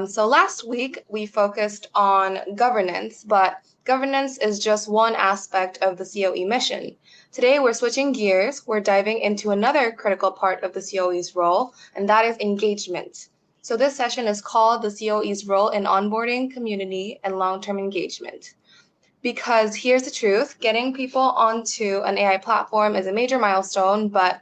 So last week we focused on governance, but governance is just one aspect of the CoE mission. Today we're switching gears. We're diving into another critical part of the CoE's role, and that is engagement. So this session is called the CoE's role in onboarding, community, and long-term engagement. Because here's the truth, getting people onto an AI platform is a major milestone, but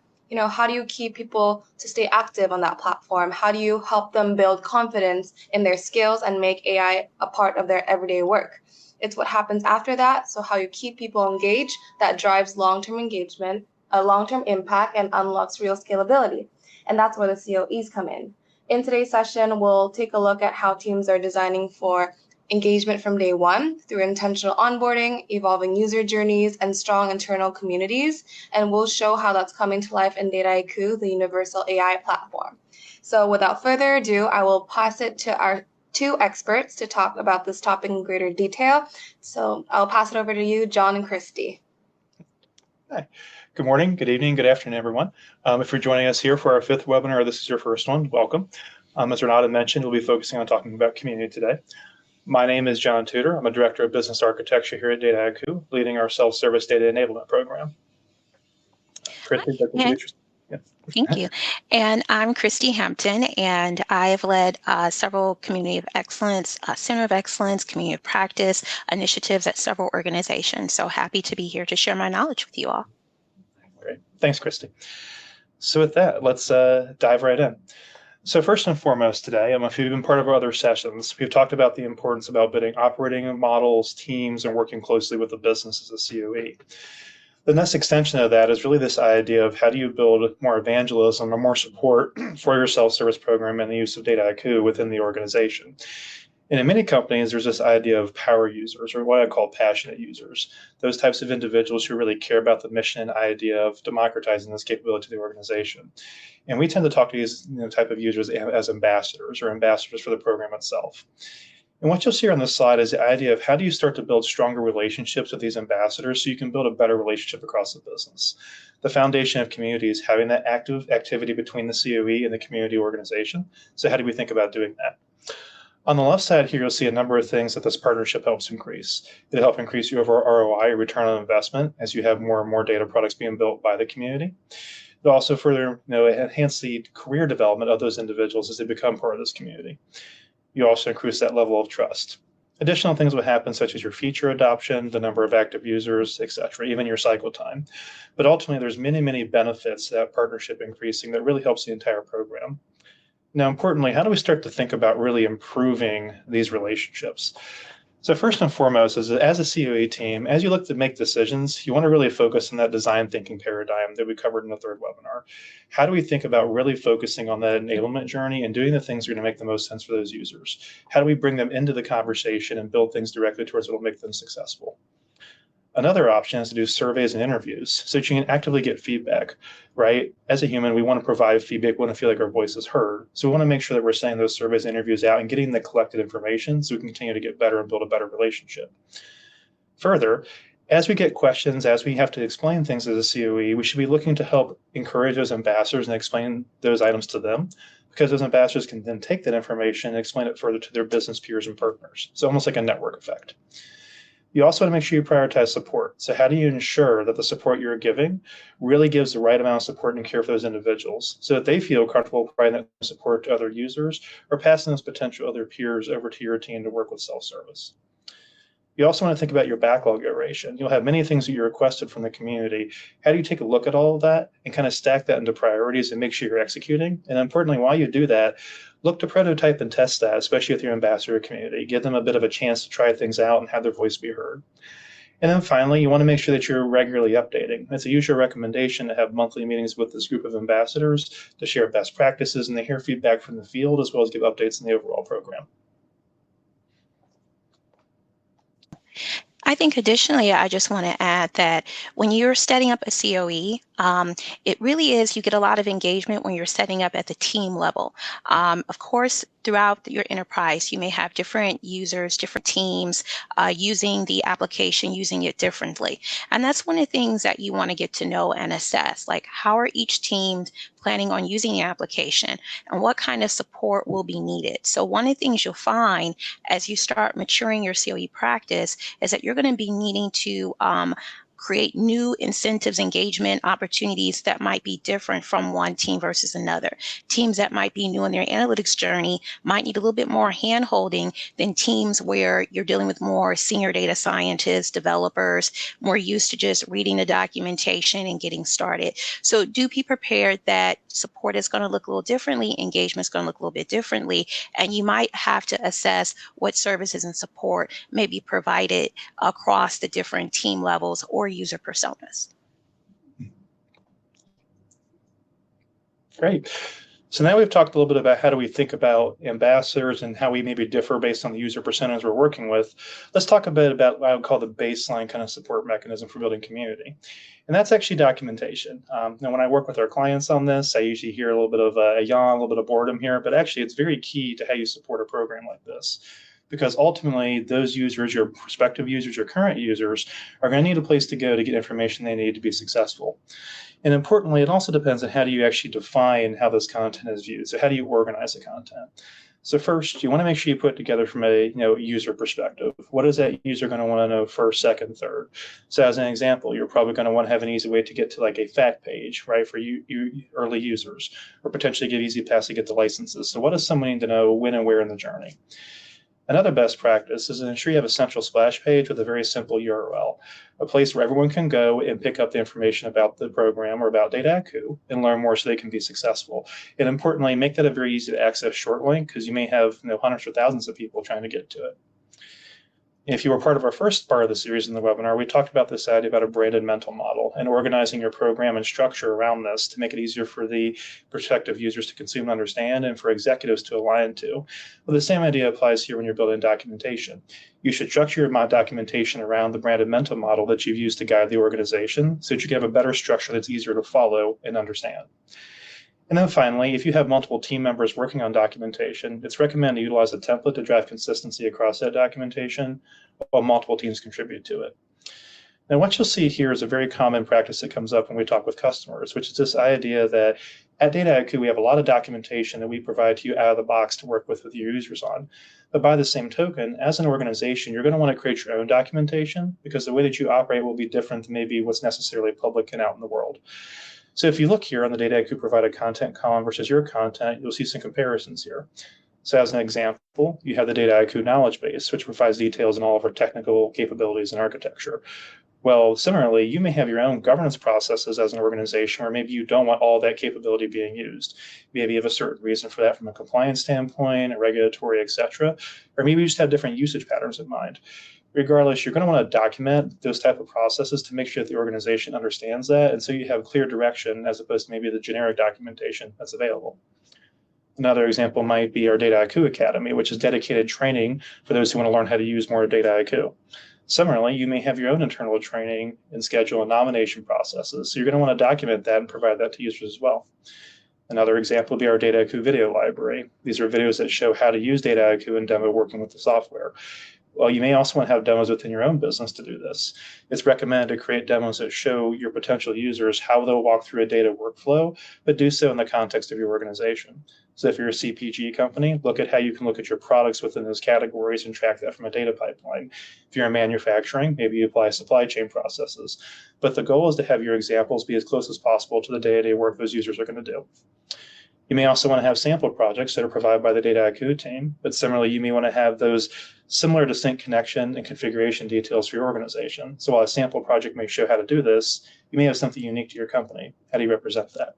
how do you keep people to stay active on that platform? How do you help them build confidence in their skills and make AI a part of their everyday work? It's what happens after that. So how you keep people engaged, that drives long-term engagement, a long-term impact, and unlocks real scalability. And that's where the CoEs come in. In today's session, we'll take a look at how teams are designing for engagement from day one through intentional onboarding, evolving user journeys, and strong internal communities. And we'll show how that's coming to life in Dataiku, the universal AI platform. So without further ado, I will pass it to our two experts to talk about this topic in greater detail. So I'll pass it over to you, John and Christy. Hi. Good morning, good evening, good afternoon, everyone. If you're joining us here for our fifth webinar, this is your first one, welcome. As Renata mentioned, we'll be focusing on talking about community today. My name is John Tudor. I'm a Director of Business Architecture here at Dataiku, leading our self-service data enablement program. Christy, Thank you. And I'm Christy Hampton, and I've led several Community of Excellence, Center of Excellence, Community of Practice initiatives at several organizations. So happy to be here to share my knowledge with you all. Great. Thanks, Christy. So with that, let's dive right in. So first and foremost today, if you've been part of our other sessions, we've talked about the importance about building operating models, teams, and working closely with the business as a CoE. The next extension of that is really this idea of how do you build more evangelism or more support for your self-service program and the use of Dataiku within the organization. And in many companies, there's this idea of power users, or what I call passionate users, those types of individuals who really care about the mission and idea of democratizing this capability to the organization. And we tend to talk to these type of users as ambassadors or ambassadors for the program itself. And what you'll see on this slide is the idea of how do you start to build stronger relationships with these ambassadors so you can build a better relationship across the business. The foundation of community is having that active activity between the CoE and the community organization. So how do we think about doing that? On the left side here, you'll see a number of things that this partnership helps increase. It'll help increase your overall ROI, return on investment, as you have more and more data products being built by the community. It'll also further enhance the career development of those individuals as they become part of this community. You also increase that level of trust. Additional things will happen, such as your feature adoption, the number of active users, etc., even your cycle time. But ultimately, there's many, many benefits to that partnership increasing that really helps the entire program. Now, importantly, how do we start to think about really improving these relationships? So first and foremost, as a CoE team, as you look to make decisions, you want to really focus on that design thinking paradigm that we covered in the third webinar. How do we think about really focusing on that enablement journey and doing the things that are going to make the most sense for those users? How do we bring them into the conversation and build things directly towards what will make them successful? Another option is to do surveys and interviews so that you can actively get feedback, right? As a human, we want to provide feedback. We want to feel like our voice is heard. So we want to make sure that we're sending those surveys and interviews out and getting the collected information so we can continue to get better and build a better relationship. Further, as we get questions, as we have to explain things as a CoE, we should be looking to help encourage those ambassadors and explain those items to them, because those ambassadors can then take that information and explain it further to their business peers and partners. It's almost like a network effect. You also want to make sure you prioritize support. So how do you ensure that the support you're giving really gives the right amount of support and care for those individuals so that they feel comfortable providing that support to other users or passing those potential other peers over to your team to work with self-service? You also want to think about your backlog iteration. You'll have many things that you requested from the community. How do you take a look at all of that and kind of stack that into priorities and make sure you're executing? And importantly, while you do that, look to prototype and test that, especially with your ambassador community. Give them a bit of a chance to try things out and have their voice be heard. And then finally, you want to make sure that you're regularly updating. It's a usual recommendation to have monthly meetings with this group of ambassadors to share best practices and to hear feedback from the field, as well as give updates in the overall program. I think additionally, I just want to add that when you're setting up a CoE, it really is, you get a lot of engagement when you're setting up at the team level. Of course, throughout your enterprise, you may have different users, different teams using the application, using it differently. And that's one of the things that you want to get to know and assess, like how are each team planning on using the application and what kind of support will be needed. So one of the things you'll find as you start maturing your CoE practice is that you're going to be needing to create new incentives, engagement opportunities that might be different from one team versus another. Teams that might be new in their analytics journey might need a little bit more hand-holding than teams where you're dealing with more senior data scientists, developers, more used to just reading the documentation and getting started. So do be prepared that support is going to look a little differently, engagement is going to look a little bit differently, and you might have to assess what services and support may be provided across the different team levels or user personas. Great. So now we've talked a little bit about how do we think about ambassadors and how we maybe differ based on the user personas we're working with. Let's talk a bit about what I would call the baseline kind of support mechanism for building community. And that's actually documentation. Now, when I work with our clients on this, I usually hear a little bit of a yawn, a little bit of boredom here, but actually it's very key to how you support a program like this. Because ultimately, those users, your prospective users, your current users, are going to need a place to go to get information they need to be successful. And importantly, it also depends on how do you actually define how this content is viewed. So how do you organize the content? So first, you want to make sure you put it together from a user perspective. What is that user going to want to know first, second, third? So as an example, you're probably going to want to have an easy way to get to like a fact page, right, for you early users, or potentially give easy pass to get the licenses. So what does someone need to know when and where in the journey? Another best practice is to ensure you have a central splash page with a very simple URL, a place where everyone can go and pick up the information about the program or about Dataiku and learn more so they can be successful. And importantly, make that a very easy to access short link because you may have hundreds or thousands of people trying to get to it. If you were part of our first part of the series in the webinar, we talked about this idea about a branded mental model and organizing your program and structure around this to make it easier for the prospective users to consume and understand and for executives to align to. Well, the same idea applies here when you're building documentation. You should structure your documentation around the branded mental model that you've used to guide the organization so that you can have a better structure that's easier to follow and understand. And then finally, if you have multiple team members working on documentation, it's recommended to utilize a template to drive consistency across that documentation while multiple teams contribute to it. Now, what you'll see here is a very common practice that comes up when we talk with customers, which is this idea that at Dataiku, we have a lot of documentation that we provide to you out of the box to work with your users on. But by the same token, as an organization, you're going to want to create your own documentation because the way that you operate will be different than maybe what's necessarily public and out in the world. So if you look here on the Dataiku provided content column versus your content, you'll see some comparisons here. So as an example, you have the Dataiku knowledge base, which provides details on all of our technical capabilities and architecture. Well, similarly, you may have your own governance processes as an organization, or maybe you don't want all that capability being used. Maybe you have a certain reason for that from a compliance standpoint, a regulatory, et cetera, or maybe you just have different usage patterns in mind. Regardless, you're going to want to document those type of processes to make sure that the organization understands that, and so you have clear direction as opposed to maybe the generic documentation that's available. Another example might be our Dataiku Academy, which is dedicated training for those who want to learn how to use more Dataiku. Similarly, you may have your own internal training and schedule and nomination processes, so you're going to want to document that and provide that to users as well. Another example would be our Dataiku video library. These are videos that show how to use Dataiku and demo working with the software. Well, you may also want to have demos within your own business to do this. It's recommended to create demos that show your potential users how they'll walk through a data workflow, but do so in the context of your organization. So if you're a CPG company, look at how you can look at your products within those categories and track that from a data pipeline. If you're in manufacturing, maybe you apply supply chain processes. But the goal is to have your examples be as close as possible to the day-to-day work those users are going to do. You may also want to have sample projects that are provided by the Dataiku team, but similarly, you may want to have those similar distinct connection and configuration details for your organization. So while a sample project may show how to do this, you may have something unique to your company. How do you represent that?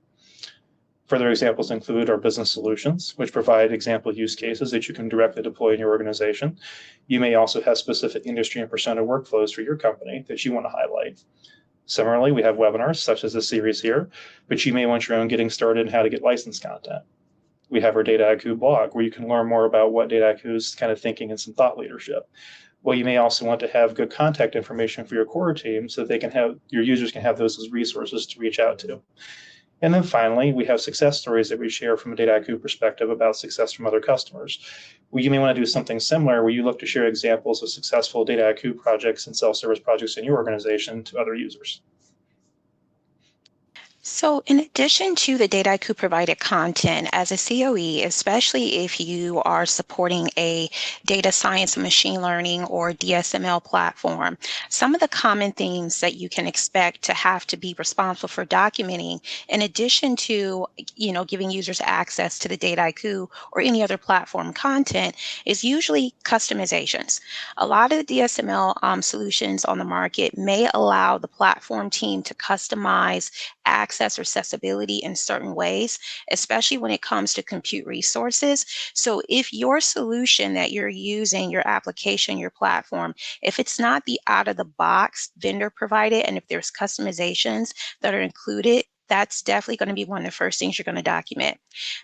Further examples include our business solutions, which provide example use cases that you can directly deploy in your organization. You may also have specific industry and persona workflows for your company that you want to highlight. Similarly, we have webinars such as this series here, but you may want your own getting started and how to get licensed content. We have our Dataiku blog where you can learn more about what Dataiku's kind of thinking and some thought leadership. Well, you may also want to have good contact information for your core team so that they can have your users can have those as resources to reach out to. And then finally, we have success stories that we share from a Dataiku perspective about success from other customers. Well, you may want to do something similar where you look to share examples of successful Dataiku projects and self-service projects in your organization to other users. So in addition to the Dataiku provided content, as a COE, especially if you are supporting a data science, machine learning, or DSML platform, some of the common themes that you can expect to have to be responsible for documenting, in addition to, giving users access to the Dataiku or any other platform content, is usually customizations. A lot of the DSML solutions on the market may allow the platform team to customize access or accessibility in certain ways, especially when it comes to compute resources. So if your solution that you're using, your application, your platform, if it's not the out of the box vendor provided, and if there's customizations that are included, that's definitely going to be one of the first things you're going to document.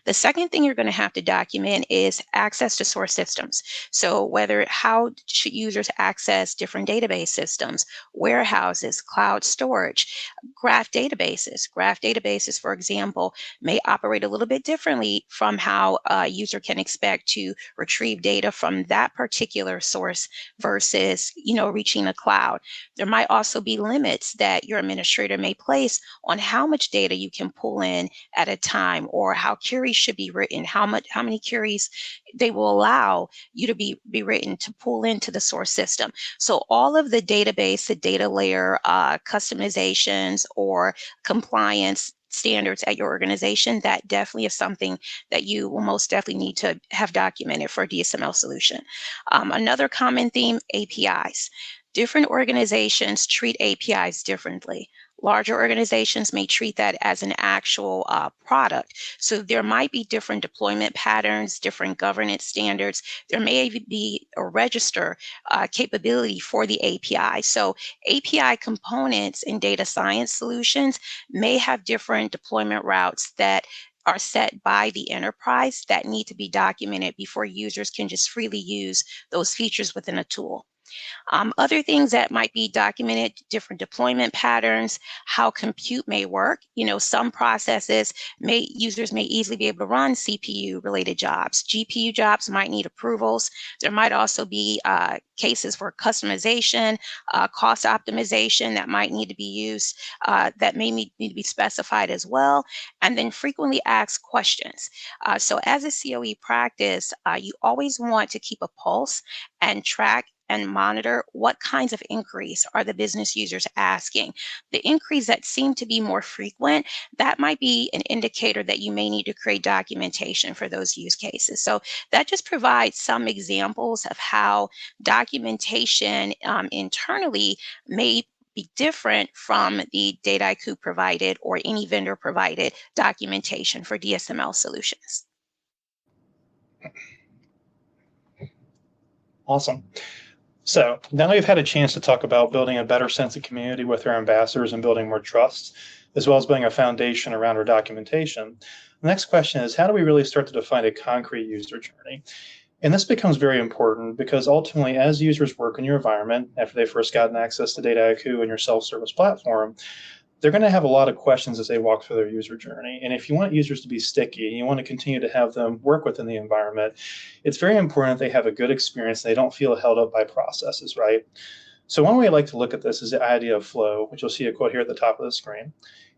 The second thing you're going to have to document is access to source systems. So how should users access different database systems, warehouses, cloud storage, graph databases. Graph databases, for example, may operate a little bit differently from how a user can expect to retrieve data from that particular source versus, reaching the cloud. There might also be limits that your administrator may place on how much data you can pull in at a time, or how queries should be written, how many queries they will allow you to be written to pull into the source system. So all of the database, the data layer customizations or compliance standards at your organization, that definitely is something that you will most definitely need to have documented for a DSML solution. Another common theme, APIs. Different organizations treat APIs differently. Larger organizations may treat that as an actual product. So there might be different deployment patterns, different governance standards. There may even be a register capability for the API. So API components in data science solutions may have different deployment routes that are set by the enterprise that need to be documented before users can just freely use those features within a tool. Other things that might be documented, different deployment patterns, how compute may work. Some processes users may easily be able to run CPU related jobs. GPU jobs might need approvals. There might also be cases for customization, cost optimization that might need to be used, that may need to be specified as well. And then frequently asked questions. So as a COE practice, you always want to keep a pulse and track and monitor what kinds of inquiries are the business users asking. The inquiries that seem to be more frequent, that might be an indicator that you may need to create documentation for those use cases. So that just provides some examples of how documentation internally may be different from the Dataiku provided or any vendor provided documentation for DSML solutions. Awesome. So now we've had a chance to talk about building a better sense of community with our ambassadors and building more trust, as well as building a foundation around our documentation. The next question is, how do we really start to define a concrete user journey? And this becomes very important because ultimately, as users work in your environment, after they've first gotten access to Dataiku and your self-service platform, they're going to have a lot of questions as they walk through their user journey. And if you want users to be sticky and you want to continue to have them work within the environment, it's very important that they have a good experience. They don't feel held up by processes, right? So one way I like to look at this is the idea of flow, which you'll see a quote here at the top of the screen.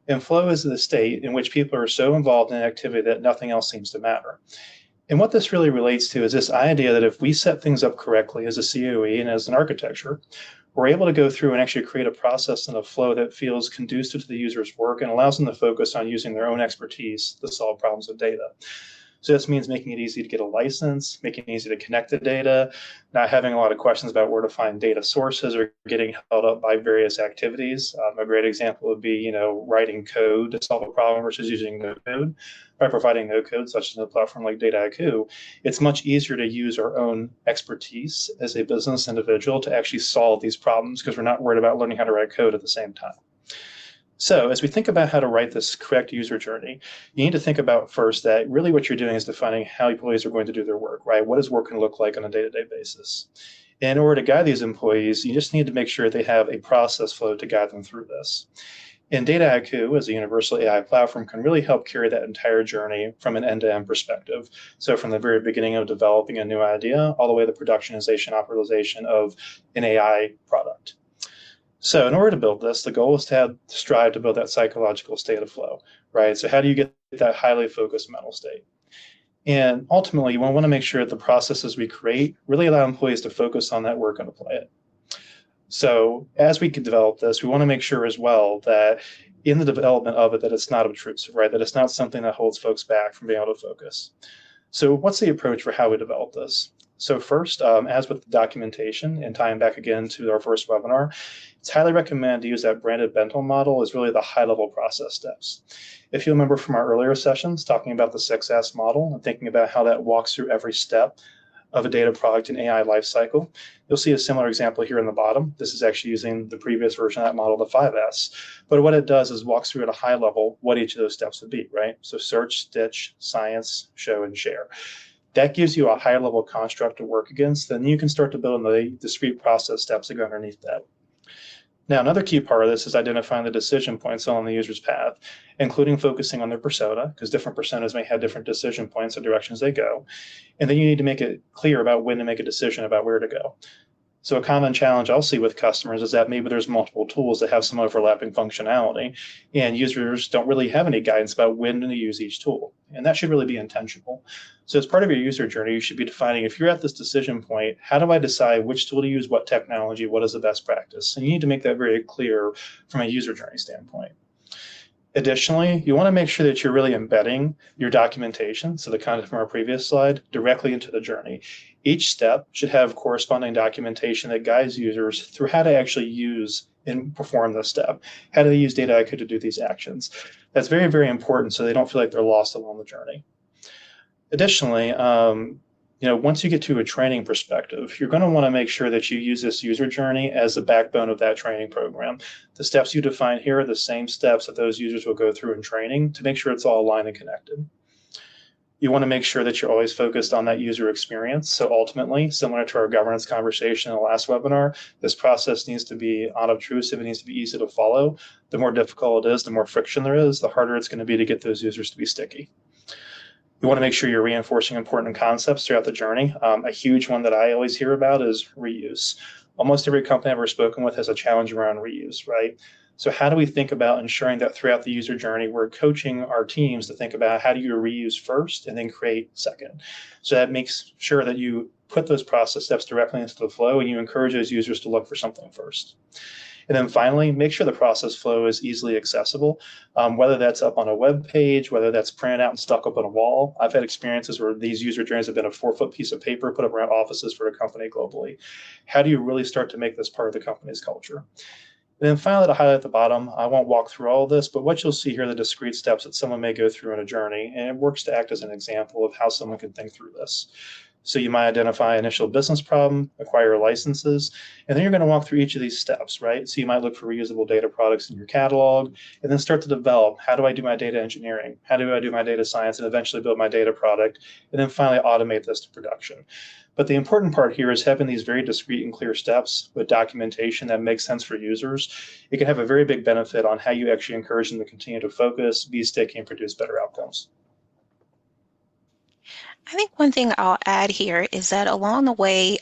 And flow is the state in which people are so involved in an activity that nothing else seems to matter. And what this really relates to is this idea that if we set things up correctly as a COE and as an architecture, we're able to go through and actually create a process and a flow that feels conducive to the user's work and allows them to focus on using their own expertise to solve problems with data. So this means making it easy to get a license, making it easy to connect the data, not having a lot of questions about where to find data sources or getting held up by various activities. A great example would be, writing code to solve a problem versus using no code. By providing no code, such as a platform like Dataiku, it's much easier to use our own expertise as a business individual to actually solve these problems because we're not worried about learning how to write code at the same time. So as we think about how to write this correct user journey, you need to think about first that really what you're doing is defining how employees are going to do their work, right? What is work going to look like on a day-to-day basis? And in order to guide these employees, you just need to make sure they have a process flow to guide them through this. And Dataiku, as a universal AI platform, can really help carry that entire journey from an end-to-end perspective. So from the very beginning of developing a new idea all the way to productionization, operationalization of an AI product. So in order to build this, the goal is to strive to build that psychological state of flow, right? So how do you get that highly focused mental state? And ultimately, you want to make sure that the processes we create really allow employees to focus on that work and apply it. So as we can develop this, we want to make sure as well that in the development of it, that it's not obtrusive, right? That it's not something that holds folks back from being able to focus. So what's the approach for how we develop this? So first, as with the documentation, and tying back again to our first webinar, it's highly recommended to use that branded bento model as really the high-level process steps. If you remember from our earlier sessions, talking about the 6S model and thinking about how that walks through every step of a data product and AI lifecycle, you'll see a similar example here in the bottom. This is actually using the previous version of that model, the 5S. But what it does is walks through at a high level what each of those steps would be, right? So search, stitch, science, show, and share. That gives you a higher level construct to work against. Then you can start to build the discrete process steps that go underneath that. Now, another key part of this is identifying the decision points on the user's path, including focusing on their persona, because different personas may have different decision points or directions they go. And then you need to make it clear about when to make a decision about where to go. So a common challenge I'll see with customers is that maybe there's multiple tools that have some overlapping functionality, and users don't really have any guidance about when to use each tool. And that should really be intentional. So as part of your user journey, you should be defining, if you're at this decision point, how do I decide which tool to use, what technology, what is the best practice? And you need to make that very clear from a user journey standpoint. Additionally, you want to make sure that you're really embedding your documentation, so the content from our previous slide, directly into the journey. Each step should have corresponding documentation that guides users through how to actually use and perform this step. How do they use Dataiku to do these actions? That's very, very important so they don't feel like they're lost along the journey. Additionally, once you get to a training perspective, you're going to want to make sure that you use this user journey as the backbone of that training program. The steps you define here are the same steps that those users will go through in training to make sure it's all aligned and connected. You want to make sure that you're always focused on that user experience. So ultimately, similar to our governance conversation in the last webinar, this process needs to be unobtrusive. It needs to be easy to follow. The more difficult it is, the more friction there is, the harder it's going to be to get those users to be sticky. You want to make sure you're reinforcing important concepts throughout the journey. A huge one that I always hear about is reuse. Almost every company I've ever spoken with has a challenge around reuse, right? So how do we think about ensuring that throughout the user journey, we're coaching our teams to think about how do you reuse first and then create second? So that makes sure that you put those process steps directly into the flow and you encourage those users to look for something first. And then finally, make sure the process flow is easily accessible, whether that's up on a web page, whether that's printed out and stuck up on a wall. I've had experiences where these user journeys have been a 4-foot piece of paper put up around offices for a company globally. How do you really start to make this part of the company's culture? And then finally, to highlight at the bottom, I won't walk through all of this, but what you'll see here are the discrete steps that someone may go through in a journey, and it works to act as an example of how someone can think through this. So you might identify initial business problem, acquire licenses, and then you're going to walk through each of these steps, right? So you might look for reusable data products in your catalog, and then start to develop, how do I do my data engineering? How do I do my data science, and eventually build my data product, and then finally automate this to production. But the important part here is having these very discrete and clear steps with documentation that makes sense for users. It can have a very big benefit on how you actually encourage them to continue to focus, be sticky, and produce better outcomes. I think one thing I'll add here is that along the way,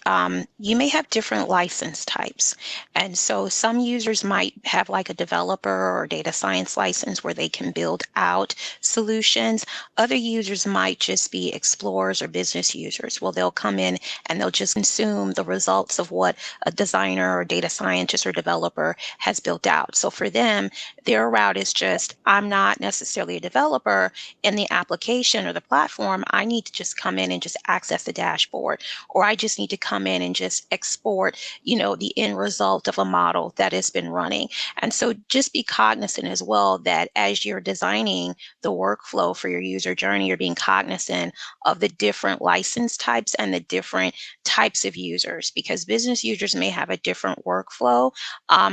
you may have different license types. And so some users might have like a developer or data science license where they can build out solutions. Other users might just be explorers or business users. Well, they'll come in and they'll just consume the results of what a designer or data scientist or developer has built out. So for them, their route is just, I'm not necessarily a developer in the application or the platform. I need to just come in and just access the dashboard, or I just need to come in and just export, the end result of a model that has been running. And so just be cognizant as well that as you're designing the workflow for your user journey, you're being cognizant of the different license types and the different types of users, because business users may have a different workflow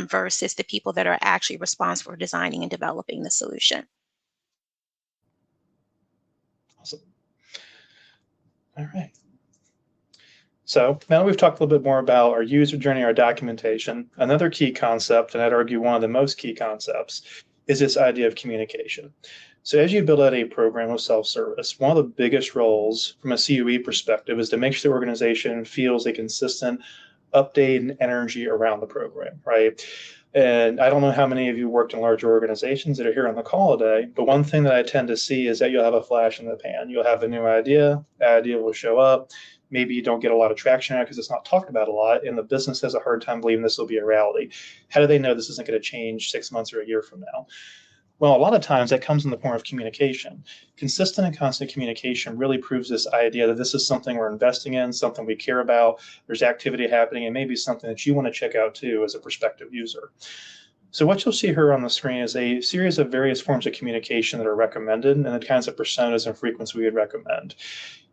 versus the people that are actually responsible for designing and developing the solution. Awesome. All right. So now that we've talked a little bit more about our user journey, our documentation, another key concept, and I'd argue one of the most key concepts, is this idea of communication. So as you build out a program of self-service, one of the biggest roles from a COE perspective is to make sure the organization feels a consistent update and energy around the program, right? And I don't know how many of you worked in larger organizations that are here on the call today, but one thing that I tend to see is that you'll have a flash in the pan. You'll have a new idea, that idea will show up. Maybe you don't get a lot of traction on it because it's not talked about a lot, and the business has a hard time believing this will be a reality. How do they know this isn't going to change 6 months or a year from now? Well, a lot of times that comes in the form of communication. Consistent and constant communication really proves this idea that this is something we're investing in, something we care about, there's activity happening, and maybe something that you want to check out too as a prospective user. So what you'll see here on the screen is a series of various forms of communication that are recommended and the kinds of personas and frequency we would recommend.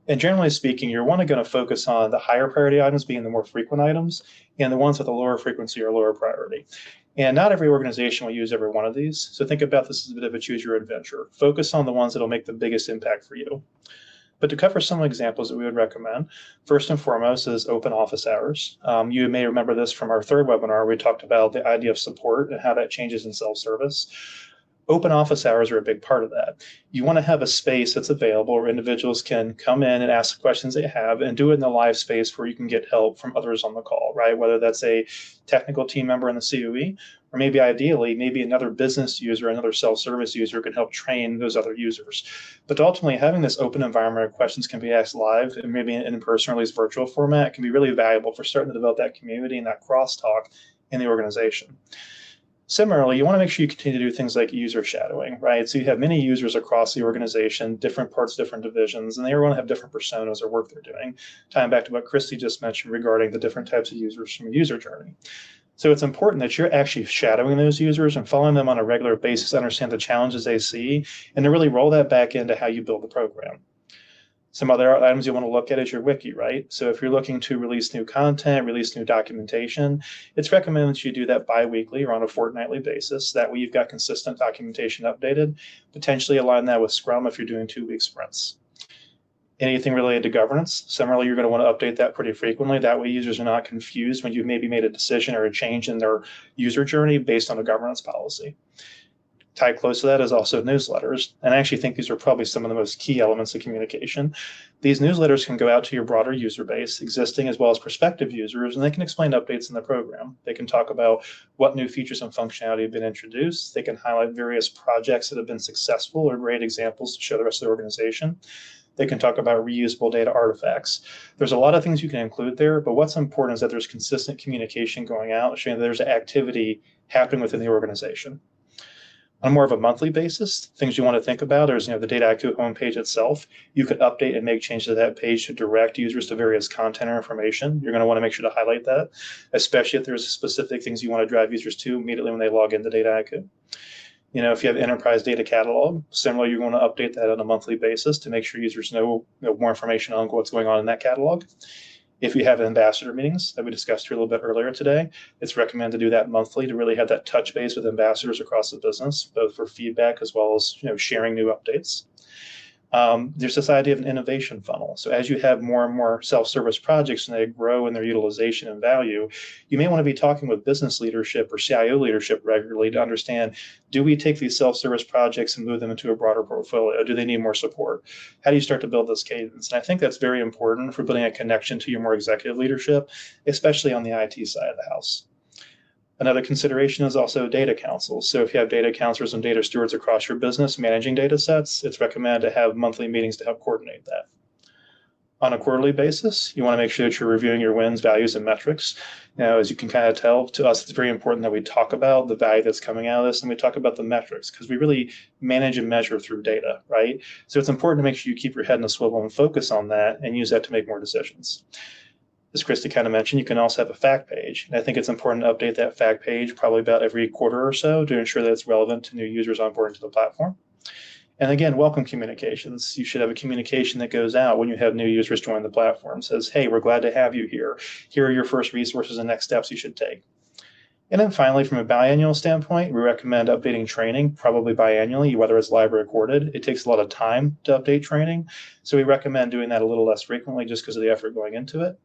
And generally speaking, you're going to focus on the higher priority items being the more frequent items, and the ones with a lower frequency or lower priority. And not every organization will use every one of these. So think about this as a bit of a choose your adventure. Focus on the ones that will make the biggest impact for you. But to cover some examples that we would recommend, first and foremost is open office hours. You may remember this from our third webinar. We talked about the idea of support and how that changes in self-service. Open office hours are a big part of that. You want to have a space that's available where individuals can come in and ask questions they have and do it in a live space where you can get help from others on the call, right? Whether that's a technical team member in the COE, or maybe ideally, maybe another business user, another self-service user can help train those other users. But ultimately, having this open environment where questions can be asked live and maybe in person or at least virtual format can be really valuable for starting to develop that community and that crosstalk in the organization. Similarly, you want to make sure you continue to do things like user shadowing, right? So you have many users across the organization, different parts, different divisions, and they all have different personas or work they're doing. Tying back to what Christy just mentioned regarding the different types of users from a user journey. So it's important that you're actually shadowing those users and following them on a regular basis to understand the challenges they see and to really roll that back into how you build the program. Some other items you want to look at is your wiki, right? So if you're looking to release new content, release new documentation, it's recommended that you do that bi-weekly or on a fortnightly basis. That way you've got consistent documentation updated, potentially align that with Scrum if you're doing 2-week sprints. Anything related to governance, similarly, you're going to want to update that pretty frequently. That way users are not confused when you've maybe made a decision or a change in their user journey based on a governance policy. Tied close to that is also newsletters. And I actually think these are probably some of the most key elements of communication. These newsletters can go out to your broader user base, existing as well as prospective users, and they can explain updates in the program. They can talk about what new features and functionality have been introduced. They can highlight various projects that have been successful or great examples to show the rest of the organization. They can talk about reusable data artifacts. There's a lot of things you can include there, but what's important is that there's consistent communication going out, showing that there's activity happening within the organization. On more of a monthly basis, things you want to think about is, the Dataiku homepage itself. You could update and make changes to that page to direct users to various content or information. You're going to want to make sure to highlight that, especially if there's specific things you want to drive users to immediately when they log into Dataiku. If you have enterprise data catalog, similarly, you're going to update that on a monthly basis to make sure users know more information on what's going on in that catalog. If you have ambassador meetings that we discussed here a little bit earlier today, it's recommended to do that monthly to really have that touch base with ambassadors across the business, both for feedback as well as sharing new updates. There's this idea of an innovation funnel. So as you have more and more self-service projects and they grow in their utilization and value, you may want to be talking with business leadership or CIO leadership regularly to understand, do we take these self-service projects and move them into a broader portfolio? Do they need more support? How do you start to build this cadence? And I think that's very important for building a connection to your more executive leadership, especially on the IT side of the house. Another consideration is also data councils. So if you have data counselors and data stewards across your business managing data sets, it's recommended to have monthly meetings to help coordinate that. On a quarterly basis, you want to make sure that you're reviewing your wins, values, and metrics. As you can kind of tell, to us, it's very important that we talk about the value that's coming out of this and we talk about the metrics because we really manage and measure through data, right? So it's important to make sure you keep your head in a swivel and focus on that and use that to make more decisions. As Christy kind of mentioned, you can also have a fact page. And I think it's important to update that fact page probably about every quarter or so to ensure that it's relevant to new users onboarding to the platform. And again, welcome communications. You should have a communication that goes out when you have new users join the platform. Says, hey, we're glad to have you here. Here are your first resources and next steps you should take. And then finally, from a biannual standpoint, we recommend updating training, probably biannually, whether it's live or recorded. It takes a lot of time to update training. So we recommend doing that a little less frequently just because of the effort going into it.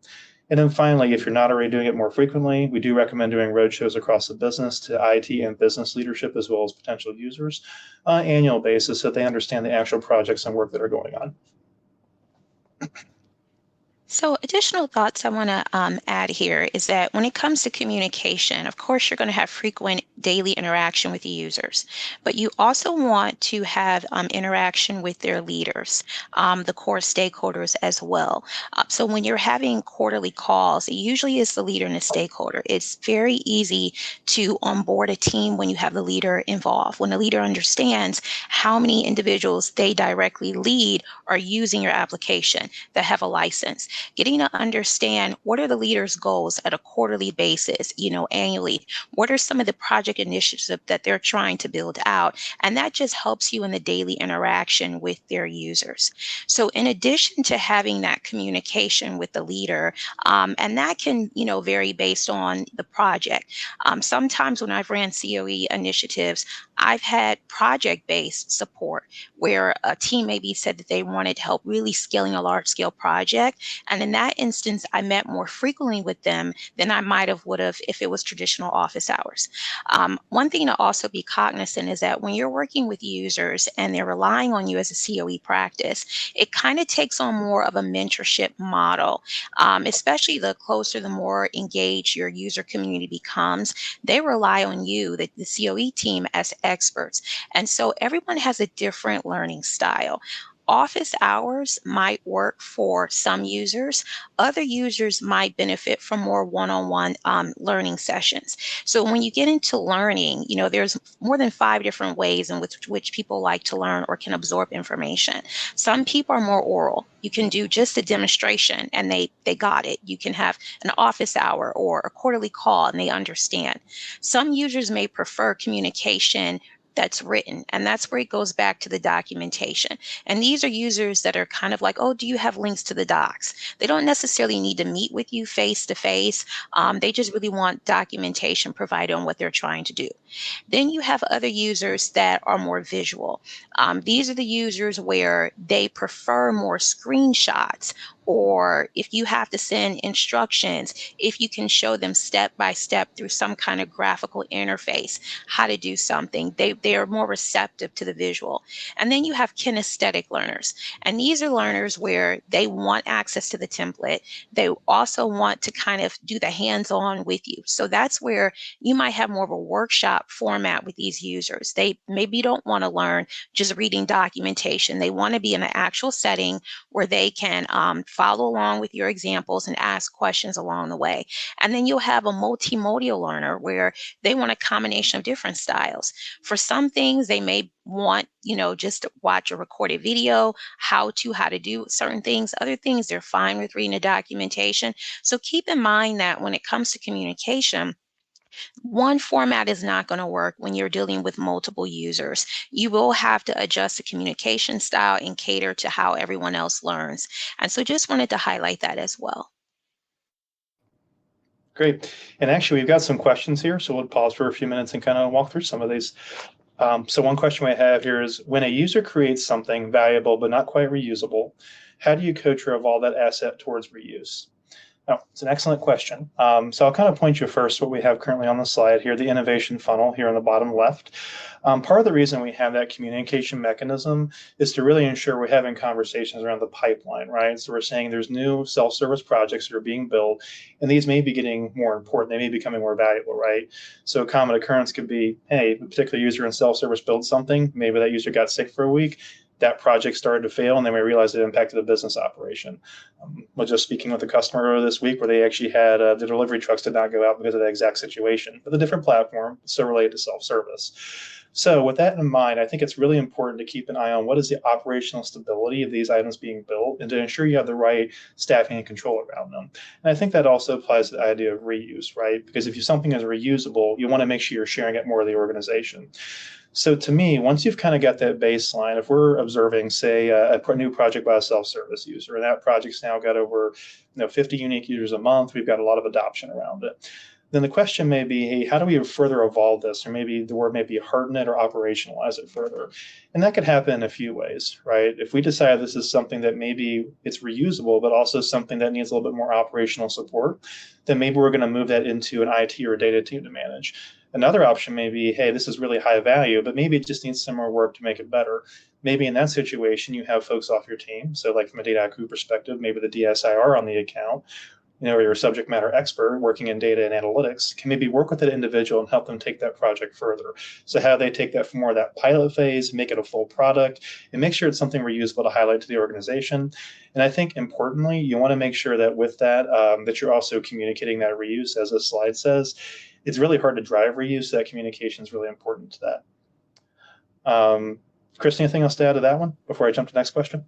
And then finally, if you're not already doing it more frequently, we do recommend doing roadshows across the business to IT and business leadership, as well as potential users on an annual basis so they understand the actual projects and work that are going on. So additional thoughts I want to add here is that when it comes to communication, of course, you're going to have frequent daily interaction with the users, but you also want to have interaction with their leaders, the core stakeholders as well. So when you're having quarterly calls, it usually is the leader and the stakeholder. It's very easy to onboard a team when you have the leader involved, when the leader understands how many individuals they directly lead are using your application that have a license. Getting to understand what are the leaders' goals at a quarterly basis, annually. What are some of the project initiatives that they're trying to build out? And that just helps you in the daily interaction with their users. So in addition to having that communication with the leader, and that can, vary based on the project. Sometimes when I've ran COE initiatives, I've had project-based support where a team maybe said that they wanted help really scaling a large-scale project. And in that instance, I met more frequently with them than I would have if it was traditional office hours. One thing to also be cognizant is that when you're working with users and they're relying on you as a COE practice, it kind of takes on more of a mentorship model, especially the closer, the more engaged your user community becomes. They rely on you, the COE team, as experts. And so everyone has a different learning style. Office hours might work for some users. Other users might benefit from more one-on-one learning sessions. So when you get into learning, there's more than 5 different ways in which people like to learn or can absorb information. Some people are more oral. You can do just a demonstration and they got it. You can have an office hour or a quarterly call and they understand. Some users may prefer communication that's written. And that's where it goes back to the documentation. And these are users that are kind of like, oh, do you have links to the docs? They don't necessarily need to meet with you face to face. They just really want documentation provided on what they're trying to do. Then you have other users that are more visual. These are the users where they prefer more screenshots, or if you have to send instructions, if you can show them step by step through some kind of graphical interface how to do something, they are more receptive to the visual. And then you have kinesthetic learners. And these are learners where they want access to the template. They also want to kind of do the hands-on with you. So that's where you might have more of a workshop format with these users. They maybe don't want to learn just reading documentation. They want to be in an actual setting where they can follow along with your examples and ask questions along the way. And then you'll have a multimodal learner where they want a combination of different styles. For some things, they may want, just to watch a recorded video, how to do certain things. Other things, they're fine with reading the documentation. So keep in mind that when it comes to communication, one format is not going to work when you're dealing with multiple users. You will have to adjust the communication style and cater to how everyone else learns. And so just wanted to highlight that as well. Great. And actually, we've got some questions here, so we'll pause for a few minutes and kind of walk through some of these. So one question we have here is, when a user creates something valuable but not quite reusable, how do you coach or evolve that asset towards reuse? Now, it's an excellent question. So I'll kind of point you first what we have currently on the slide here, the innovation funnel here on the bottom left. Part of the reason we have that communication mechanism is to really ensure we're having conversations around the pipeline, right? So we're saying there's new self-service projects that are being built, and these may be getting more important. They may be becoming more valuable, right? So a common occurrence could be, hey, a particular user in self-service builds something. Maybe that user got sick for a week. That project started to fail, and then we realized it impacted the business operation. Was just speaking with a customer this week where they actually had the delivery trucks did not go out because of that exact situation, but a different platform, still related to self-service. So with that in mind, I think it's really important to keep an eye on what is the operational stability of these items being built and to ensure you have the right staffing and control around them. And I think that also applies to the idea of reuse, right? Because if something is reusable, you want to make sure you're sharing it more of the organization. So to me, once you've kind of got that baseline, if we're observing, say, a new project by a self-service user, and that project's now got over 50 unique users a month, we've got a lot of adoption around it. then the question may be, hey, how do we further evolve this? Or maybe the word may be harden it or operationalize it further. And that could happen in a few ways, right? If we decide this is something that maybe it's reusable, but also something that needs a little bit more operational support, then maybe we're going to move that into an IT or a data team to manage. Another option may be, hey, this is really high value, but maybe it just needs some more work to make it better. Maybe in that situation, you have folks off your team. So like from a Dataiku perspective, maybe the DSIR on the account, or you're a subject matter expert working in data and analytics, can maybe work with that individual and help them take that project further. So how they take that from more of that pilot phase, make it a full product, and make sure it's something reusable to highlight to the organization. And I think importantly, you want to make sure that with that, that you're also communicating that reuse, as the slide says. It's really hard to drive reuse, so that communication is really important to that. Chris, anything else to add to that one before I jump to the next question?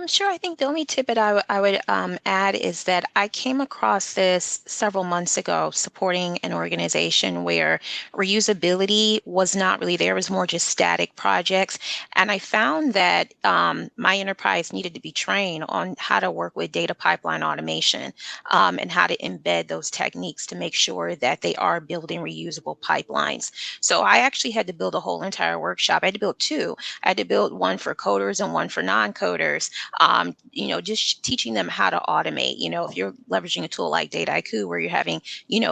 Sure. I think the only tidbit I would add is that I came across this several months ago supporting an organization where reusability was not really there. It was more just static projects. And I found that my enterprise needed to be trained on how to work with data pipeline automation and how to embed those techniques to make sure that they are building reusable pipelines. So I actually had to build a whole entire workshop. I had to build two. I had to build one for coders and one for non-coders. Just teaching them how to automate. If you're leveraging a tool like Dataiku where you're having,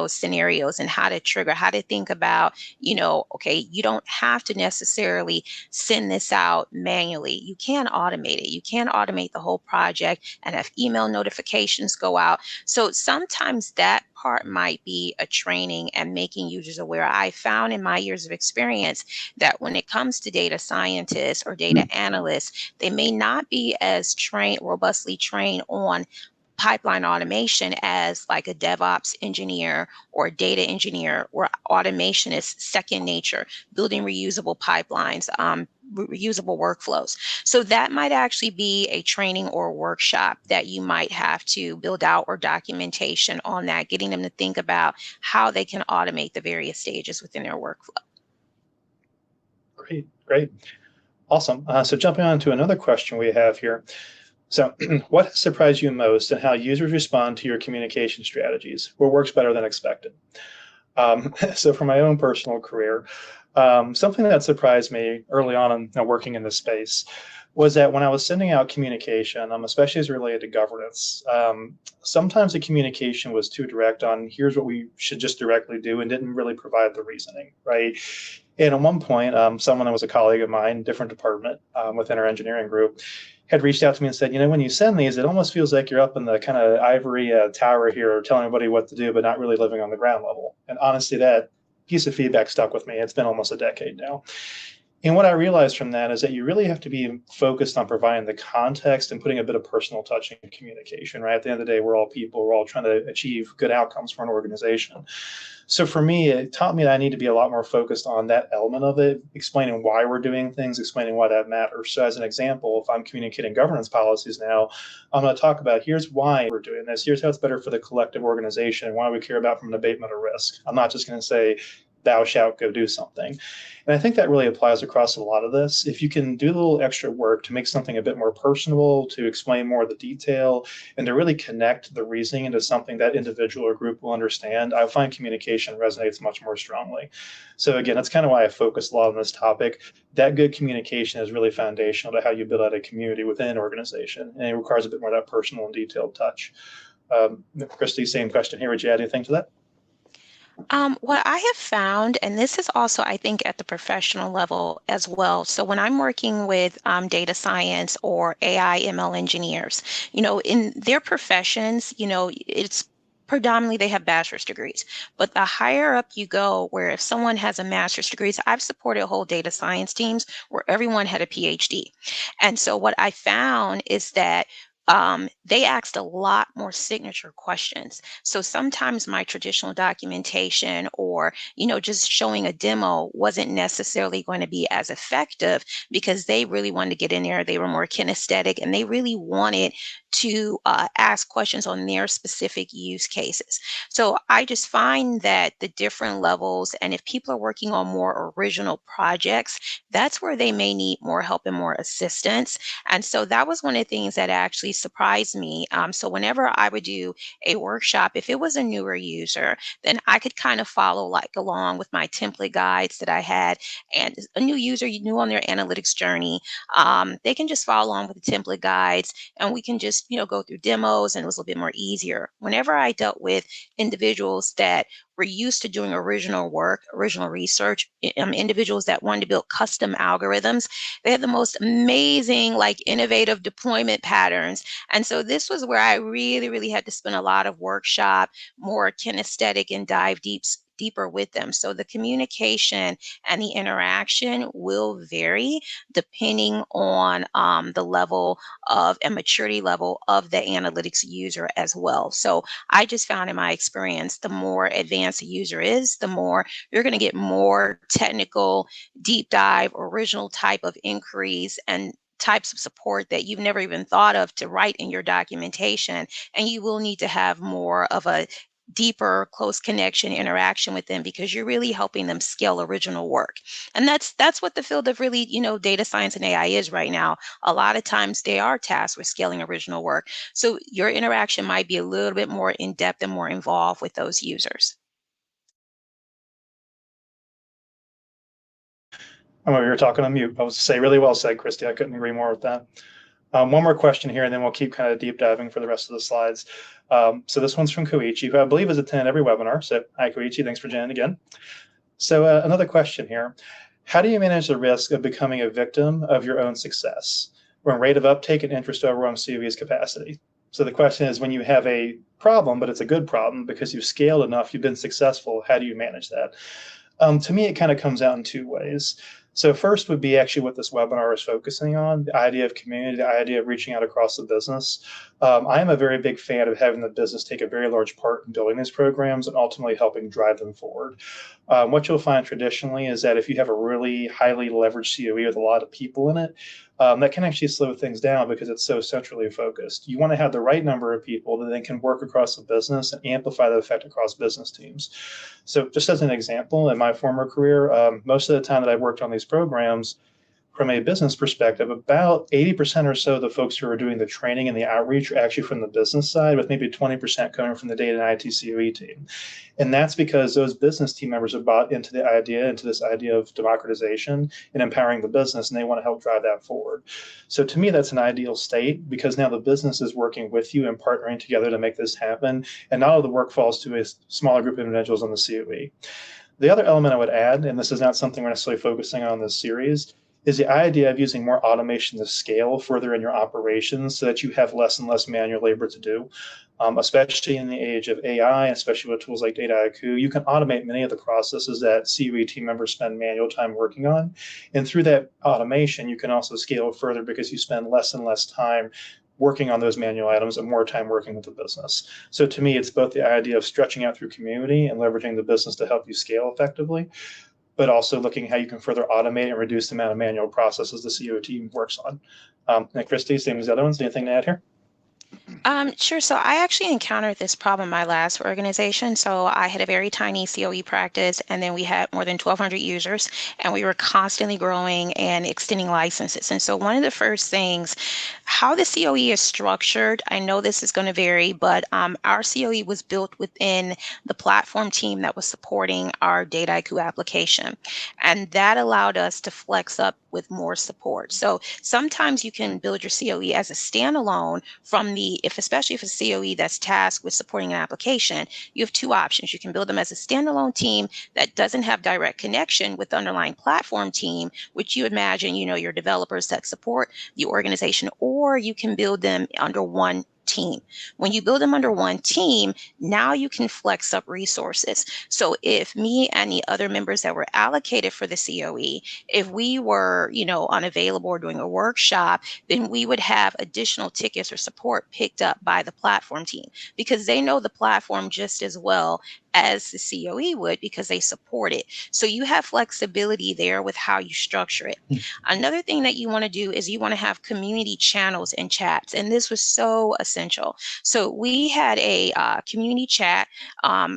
scenarios and how to trigger, how to think about, okay, you don't have to necessarily send this out manually. You can automate it. You can automate the whole project and have email notifications go out. So sometimes that part might be a training and making users aware. I found in my years of experience that when it comes to data scientists or data analysts, they may not be as robustly trained on pipeline automation as like a DevOps engineer or a data engineer, where automation is second nature, building reusable pipelines, reusable workflows. So that might actually be a training or workshop that you might have to build out, or documentation on that, getting them to think about how they can automate the various stages within their workflow. Great. Awesome. So jumping on to another question we have here. So what has surprised you most in how users respond to your communication strategies? What works better than expected? So for my own personal career, something that surprised me early on in working in this space was that when I was sending out communication, especially as related to governance, sometimes the communication was too direct on here's what we should just directly do and didn't really provide the reasoning, right? And at one point, someone that was a colleague of mine, different department within our engineering group, had reached out to me and said, when you send these, it almost feels like you're up in the kind of ivory tower here telling everybody what to do, but not really living on the ground level. And honestly, that piece of feedback stuck with me. It's been almost a decade now. And what I realized from that is that you really have to be focused on providing the context and putting a bit of personal touch in communication, right? At the end of the day, we're all people. We're all trying to achieve good outcomes for an organization. So for me, it taught me that I need to be a lot more focused on that element of it, explaining why we're doing things, explaining why that matters. So as an example, if I'm communicating governance policies now, I'm going to talk about here's why we're doing this. Here's how it's better for the collective organization and why we care about from an abatement of risk. I'm not just going to say, thou shalt go do something. And I think that really applies across a lot of this. If you can do a little extra work to make something a bit more personable, to explain more of the detail, and to really connect the reasoning into something that individual or group will understand, I find communication resonates much more strongly. So again, that's kind of why I focus a lot on this topic. That good communication is really foundational to how you build out a community within an organization, and it requires a bit more of that personal and detailed touch. Christy, same question here. Would you add anything to that? What I have found, and this is also, I think, at the professional level as well. So when I'm working with data science or AI ML engineers, in their professions, it's predominantly they have bachelor's degrees. But the higher up you go, where if someone has a master's degree, I've supported whole data science teams where everyone had a PhD. And so what I found is that they asked a lot more signature questions. So sometimes my traditional documentation or, just showing a demo wasn't necessarily going to be as effective because they really wanted to get in there. They were more kinesthetic and they really wanted to ask questions on their specific use cases. So I just find that the different levels, and if people are working on more original projects, that's where they may need more help and more assistance. And so that was one of the things that actually surprised me. So whenever I would do a workshop, if it was a newer user, then I could kind of follow like along with my template guides that I had. And a new user, you knew on their analytics journey, they can just follow along with the template guides, and we can just, go through demos, and it was a little bit more easier. Whenever I dealt with individuals that were used to doing original work, original research, individuals that wanted to build custom algorithms, they had the most amazing, like innovative deployment patterns. And so this was where I really, really had to spend a lot of workshop, more kinesthetic, and dive deeper with them. So the communication and the interaction will vary depending on the level of and maturity level of the analytics user as well. So I just found in my experience, the more advanced a user is, the more you're going to get more technical, deep dive, original type of inquiries and types of support that you've never even thought of to write in your documentation. And you will need to have more of a deeper, close connection, interaction with them, because you're really helping them scale original work. And that's what the field of really, data science and AI is right now. A lot of times they are tasked with scaling original work. So your interaction might be a little bit more in depth and more involved with those users. I'm over here talking on mute. I was to say really well said, Christy. I couldn't agree more with that. One more question here, and then we'll keep kind of deep diving for the rest of the slides. So this one's from Koichi, who I believe has attended every webinar. So hi, Koichi. Thanks for joining again. So another question here. How do you manage the risk of becoming a victim of your own success when rate of uptake and interest overwhelm CoE's capacity? So the question is, when you have a problem, but it's a good problem because you've scaled enough, you've been successful, how do you manage that? To me, it kind of comes out in two ways. So first would be actually what this webinar is focusing on, the idea of community, the idea of reaching out across the business. I am a very big fan of having the business take a very large part in building these programs and ultimately helping drive them forward. What you'll find traditionally is that if you have a really highly leveraged COE with a lot of people in it, that can actually slow things down because it's so centrally focused. You want to have the right number of people that then can work across the business and amplify the effect across business teams. So just as an example, in my former career, most of the time that I worked on these programs, from a business perspective, about 80% or so of the folks who are doing the training and the outreach are actually from the business side, with maybe 20% coming from the data and IT COE team. And that's because those business team members have bought into the idea, into this idea of democratization and empowering the business, and they want to help drive that forward. So to me, that's an ideal state, because now the business is working with you and partnering together to make this happen, and not all the work falls to a smaller group of individuals on the COE. The other element I would add, and this is not something we're necessarily focusing on in this series, is the idea of using more automation to scale further in your operations so that you have less and less manual labor to do. Especially in the age of AI, especially with tools like Dataiku, you can automate many of the processes that COE team members spend manual time working on. And through that automation, you can also scale further because you spend less and less time working on those manual items and more time working with the business. So to me, it's both the idea of stretching out through community and leveraging the business to help you scale effectively, but also looking how you can further automate and reduce the amount of manual processes the CO team works on. And Christy, same as the other ones, anything to add here? Sure. So I actually encountered this problem in my last organization. So I had a very tiny COE practice, and then we had more than 1,200 users, and we were constantly growing and extending licenses. And so one of the first things, how the COE is structured, I know this is going to vary, but our COE was built within the platform team that was supporting our Dataiku application. And that allowed us to flex up with more support. So sometimes you can build your COE as a standalone from especially if it's COE that's tasked with supporting an application, you have two options. You can build them as a standalone team that doesn't have direct connection with the underlying platform team, which you imagine, your developers that support the organization, or you can build them under one team. When you build them under one team, now you can flex up resources. So if me and the other members that were allocated for the COE, if we were, unavailable or doing a workshop, then we would have additional tickets or support picked up by the platform team, because they know the platform just as well as the COE would, because they support it. So you have flexibility there with how you structure it. Another thing that you want to do is you want to have community channels and chats. And this was so essential. So we had a community chat.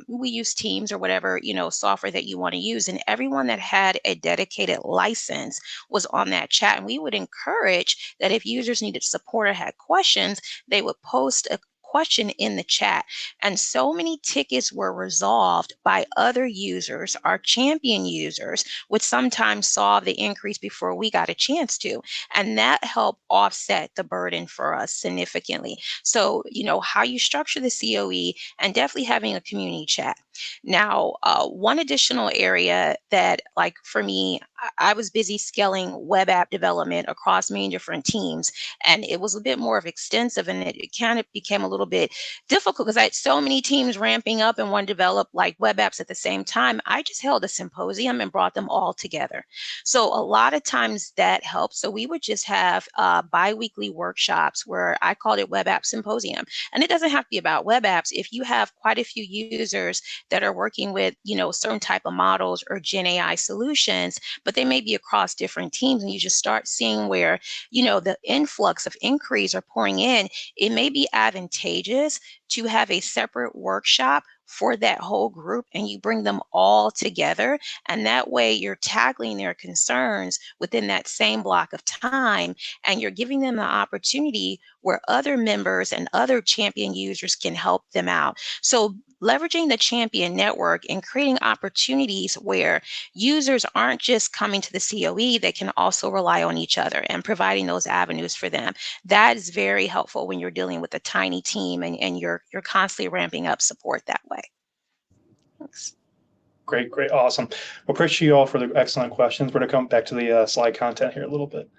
We use Teams or whatever, software that you want to use. And everyone that had a dedicated license was on that chat. And we would encourage that if users needed support or had questions, they would post a question in the chat. And so many tickets were resolved by other users, our champion users, would sometimes solve the increase before we got a chance to. And that helped offset the burden for us significantly. So, how you structure the COE and definitely having a community chat. Now, one additional area that, like for me, I was busy scaling web app development across many different teams, and it was a bit more of extensive, and it kind of became a little bit difficult because I had so many teams ramping up and want to develop like web apps at the same time. I just held a symposium and brought them all together. So a lot of times that helps. So we would just have bi-weekly workshops where I called it Web App Symposium. And it doesn't have to be about web apps. If you have quite a few users that are working with, certain type of models or Gen AI solutions, but they may be across different teams, and you just start seeing where, the influx of inquiries are pouring in, it may be advantageous to have a separate workshop for that whole group, and you bring them all together. And that way you're tackling their concerns within that same block of time, and you're giving them the opportunity where other members and other champion users can help them out. So leveraging the champion network and creating opportunities where users aren't just coming to the COE, they can also rely on each other and providing those avenues for them. That is very helpful when you're dealing with a tiny team and you're constantly ramping up support that way. Thanks. Great, awesome. Well, appreciate you all for the excellent questions. We're going to come back to the slide content here a little bit.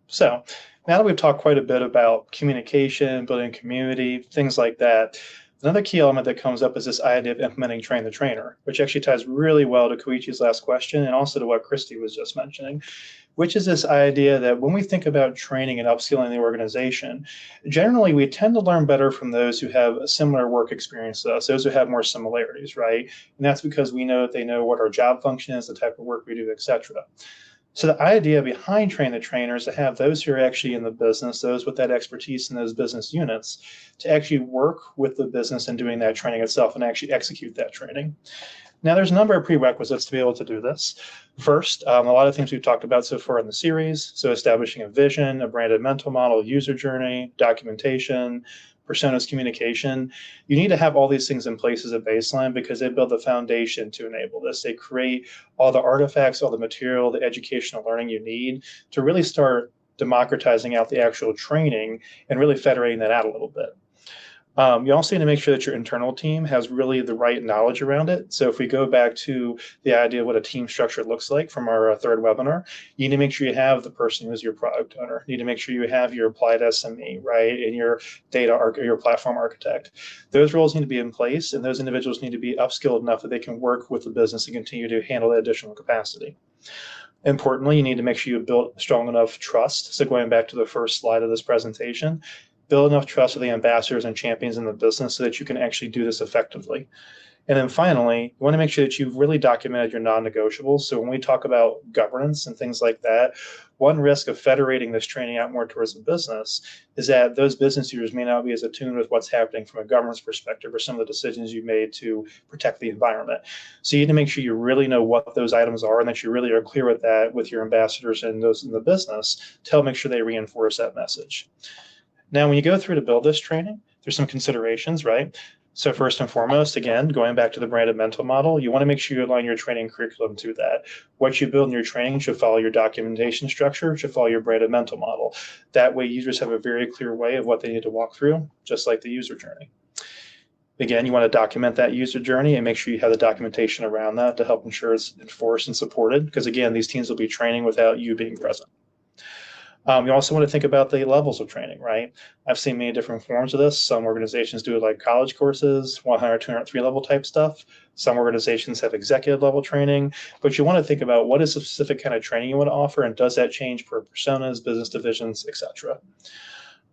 So now that we've talked quite a bit about communication, building community, things like that, another key element that comes up is this idea of implementing train the trainer, which actually ties really well to Koichi's last question and also to what Christy was just mentioning, which is this idea that when we think about training and upskilling the organization, generally we tend to learn better from those who have a similar work experience to us, those who have more similarities, right? And that's because we know that they know what our job function is, the type of work we do, et cetera. So the idea behind Train the Trainer is to have those who are actually in the business, those with that expertise in those business units, to actually work with the business in doing that training itself and actually execute that training. Now, there's a number of prerequisites to be able to do this. First, a lot of things we've talked about so far in the series, so establishing a vision, a branded mental model, user journey, documentation, personas communication. You need to have all these things in place as a baseline because they build the foundation to enable this. They create all the artifacts, all the material, the educational learning you need to really start democratizing out the actual training and really federating that out a little bit. You also need to make sure that your internal team has really the right knowledge around it. So if we go back to the idea of what a team structure looks like from our third webinar, you need to make sure you have the person who's your product owner. You need to make sure you have your applied SME, right, and your your platform architect. Those roles need to be in place, and those individuals need to be upskilled enough that they can work with the business and continue to handle that additional capacity. Importantly, you need to make sure you build strong enough trust. So going back to the first slide of this presentation, build enough trust with the ambassadors and champions in the business so that you can actually do this effectively. And then finally, you want to make sure that you've really documented your non-negotiables. So when we talk about governance and things like that, one risk of federating this training out more towards the business is that those business users may not be as attuned with what's happening from a governance perspective or some of the decisions you made to protect the environment. So you need to make sure you really know what those items are and that you really are clear with that with your ambassadors and those in the business to help make sure they reinforce that message. Now, when you go through to build this training, there's some considerations, right? So first and foremost, again, going back to the branded mental model, you want to make sure you align your training curriculum to that. What you build in your training should follow your documentation structure, should follow your branded mental model. That way, users have a very clear way of what they need to walk through, just like the user journey. Again, you want to document that user journey and make sure you have the documentation around that to help ensure it's enforced and supported, because again, these teams will be training without you being present. You also want to think about the levels of training, right? I've seen many different forms of this. Some organizations do it like college courses, 100, 200, 3-level type stuff. Some organizations have executive level training, but you want to think about what is the specific kind of training you want to offer, and does that change per personas, business divisions, etc.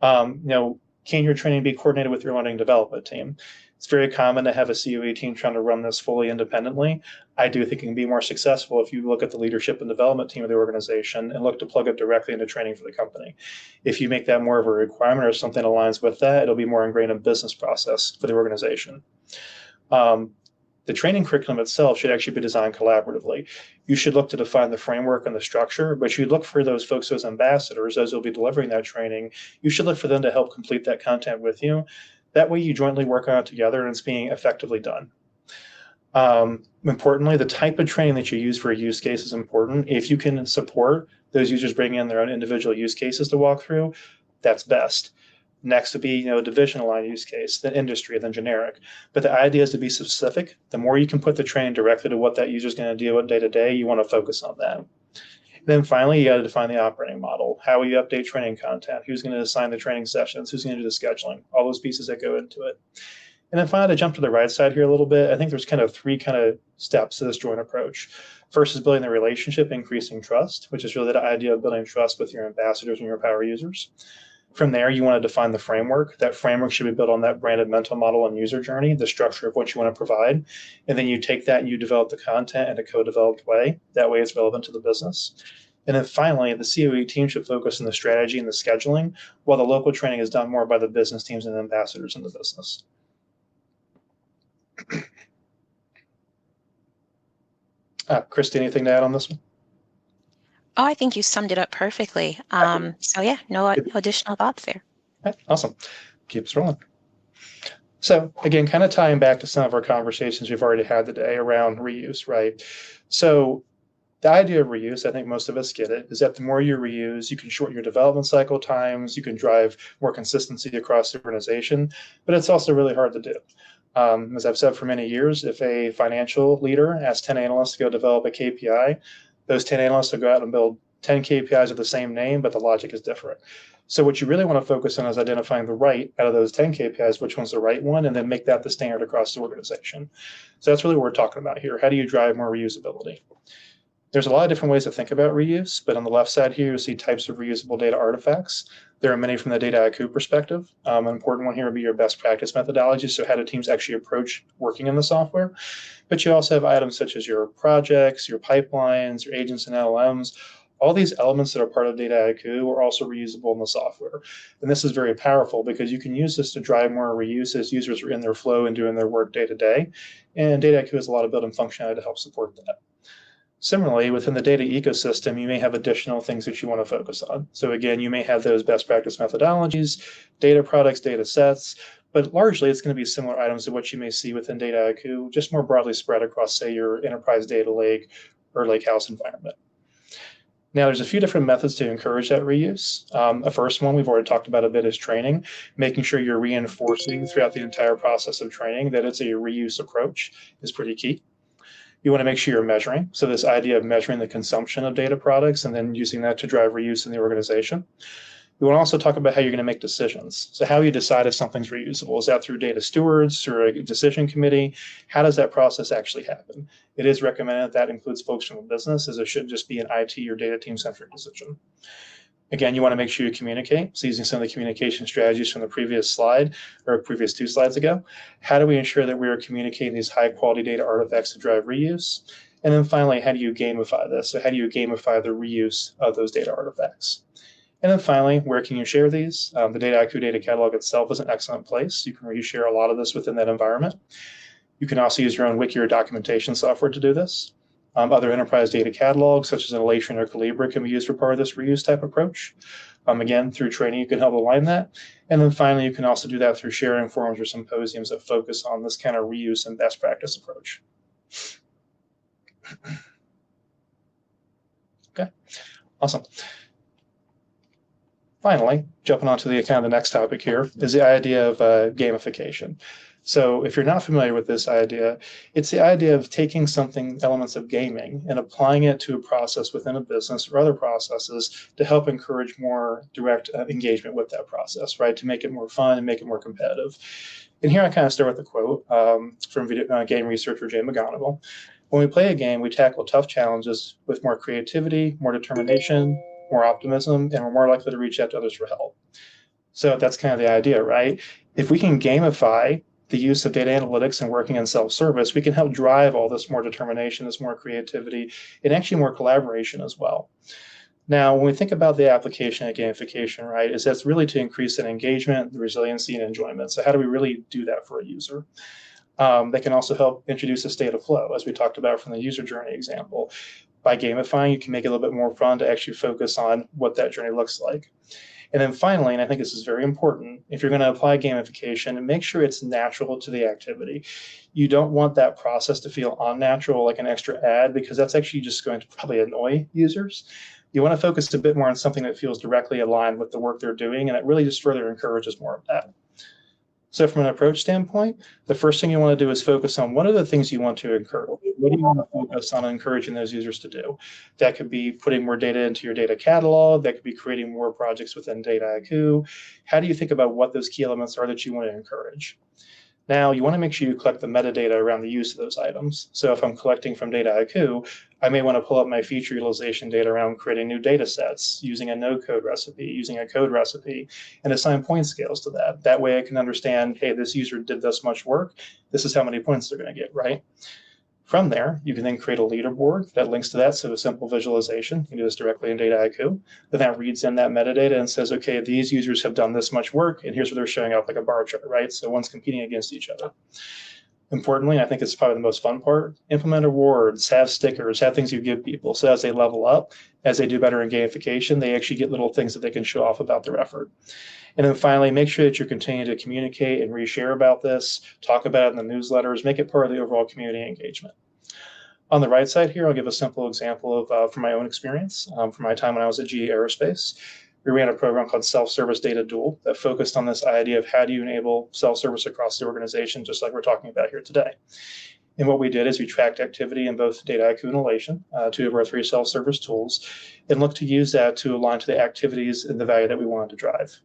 Can your training be coordinated with your learning development team? It's very common to have a COE team trying to run this fully independently. I do think it can be more successful if you look at the leadership and development team of the organization and look to plug it directly into training for the company. If you make that more of a requirement or something aligns with that, it'll be more ingrained in business process for the organization. The training curriculum itself should actually be designed collaboratively. You should look to define the framework and the structure, but you look for those folks, those ambassadors, those who will be delivering that training. You should look for them to help complete that content with you. That way you jointly work on it together and it's being effectively done. Importantly, the type of training that you use for a use case is important. If you can support those users bringing in their own individual use cases to walk through, that's best. Next would be, division aligned use case, then industry, then generic. But the idea is to be specific. The more you can put the training directly to what that user is going to deal with day to day, you want to focus on that. Then finally, you got to define the operating model. How will you update training content? Who's going to assign the training sessions? Who's going to do the scheduling? All those pieces that go into it. And then finally, to jump to the right side here a little bit, I think there's kind of three steps to this joint approach. First is building the relationship, increasing trust, which is really the idea of building trust with your ambassadors and your power users. From there, you want to define the framework. That framework should be built on that branded mental model and user journey, the structure of what you want to provide. And then you take that and you develop the content in a co-developed way. That way it's relevant to the business. And then finally, the COE team should focus on the strategy and the scheduling, while the local training is done more by the business teams and ambassadors in the business. Christy, anything to add on this one? Oh, I think you summed it up perfectly. So yeah, no additional thoughts there. Right, awesome. Keep us rolling. So again, kind of tying back to some of our conversations we've already had today around reuse, right? So the idea of reuse, I think most of us get it, is that the more you reuse, you can shorten your development cycle times, you can drive more consistency across the organization, but it's also really hard to do. As I've said for many years, if a financial leader asks 10 analysts to go develop a KPI, those 10 analysts will go out and build 10 KPIs with the same name, but the logic is different. So what you really want to focus on is identifying the right out of those 10 KPIs, which one's the right one, and then make that the standard across the organization. So that's really what we're talking about here. How do you drive more reusability? There's a lot of different ways to think about reuse, but on the left side here, you see types of reusable data artifacts. There are many from the Dataiku perspective. An important one here would be your best practice methodology. So how do teams actually approach working in the software? But you also have items such as your projects, your pipelines, your agents and LLMs. All these elements that are part of Dataiku are also reusable in the software. And this is very powerful because you can use this to drive more reuse as users are in their flow and doing their work day to day. And Dataiku has a lot of built-in functionality to help support that. Similarly, within the data ecosystem, you may have additional things that you want to focus on. So again, you may have those best practice methodologies, data products, data sets, but largely it's going to be similar items to what you may see within Dataiku, just more broadly spread across, say, your enterprise data lake or lakehouse environment. Now, there's a few different methods to encourage that reuse. The first one we've already talked about a bit is training, making sure you're reinforcing throughout the entire process of training that it's a reuse approach is pretty key. You want to make sure you're measuring. So this idea of measuring the consumption of data products and then using that to drive reuse in the organization. We want to also talk about how you're going to make decisions. So how you decide if something's reusable. Is that through data stewards, through a decision committee? How does that process actually happen? It is recommended that includes folks from the business, as it should just be an IT or data team-centric decision. Again, you want to make sure you communicate. So using some of the communication strategies from the previous slide or previous 2 slides ago, how do we ensure that we are communicating these high quality data artifacts to drive reuse? And then finally, how do you gamify this? So how do you gamify the reuse of those data artifacts? And then finally, where can you share these? The Dataiku data catalog itself is an excellent place. You can reshare a lot of this within that environment. You can also use your own wiki or documentation software to do this. Other enterprise data catalogs, such as Elation or Calibra, can be used for part of this reuse type approach. Again, through training, you can help align that. And then finally, you can also do that through sharing forums or symposiums that focus on this kind of reuse and best practice approach. Okay, awesome. Finally, jumping on to the kind of the next topic here is the idea of gamification. So if you're not familiar with this idea, it's the idea of taking elements of gaming and applying it to a process within a business or other processes to help encourage more direct engagement with that process, right? To make it more fun and make it more competitive. And here I kind of start with a quote from game researcher Jay McGonigal. When we play a game, we tackle tough challenges with more creativity, more determination, more optimism, and we're more likely to reach out to others for help. So that's kind of the idea, right? If we can gamify the use of data analytics and working in self-service, we can help drive all this more determination, this more creativity, and actually more collaboration as well. Now, when we think about the application of gamification, right, is that's really to increase that engagement, the resiliency, and enjoyment. So how do we really do that for a user? They can also help introduce a state of flow, as we talked about from the user journey example. By gamifying, you can make it a little bit more fun to actually focus on what that journey looks like. And then finally, and I think this is very important, if you're going to apply gamification, make sure it's natural to the activity. You don't want that process to feel unnatural, like an extra ad, because that's actually just going to probably annoy users. You want to focus a bit more on something that feels directly aligned with the work they're doing, and it really just further encourages more of that. So from an approach standpoint, the first thing you want to do is focus on what are the things you want to encourage. What do you want to focus on encouraging those users to do? That could be putting more data into your data catalog. That could be creating more projects within Dataiku. How do you think about what those key elements are that you want to encourage? Now, you want to make sure you collect the metadata around the use of those items. So if I'm collecting from Dataiku, I may want to pull up my feature utilization data around creating new data sets, using a no-code recipe, using a code recipe, and assign point scales to that. That way I can understand, hey, this user did this much work. This is how many points they're going to get, right? From there, you can then create a leaderboard that links to that. So a simple visualization, you can do this directly in Dataiku. Then that reads in that metadata and says, okay, these users have done this much work, and here's where they're showing up like a bar chart, right? So one's competing against each other. Importantly, I think it's probably the most fun part, implement awards, have stickers, have things you give people. So as they level up, as they do better in gamification, they actually get little things that they can show off about their effort. And then finally, make sure that you're continuing to communicate and reshare about this, talk about it in the newsletters, make it part of the overall community engagement. On the right side here, I'll give a simple example of from my own experience, from my time when I was at GE Aerospace. We ran a program called Self-Service Data Duel that focused on this idea of how do you enable self-service across the organization, just like we're talking about here today. And what we did is we tracked activity in both Dataiku and Elation, two of our three self-service tools, and looked to use that to align to the activities and the value that we wanted to drive.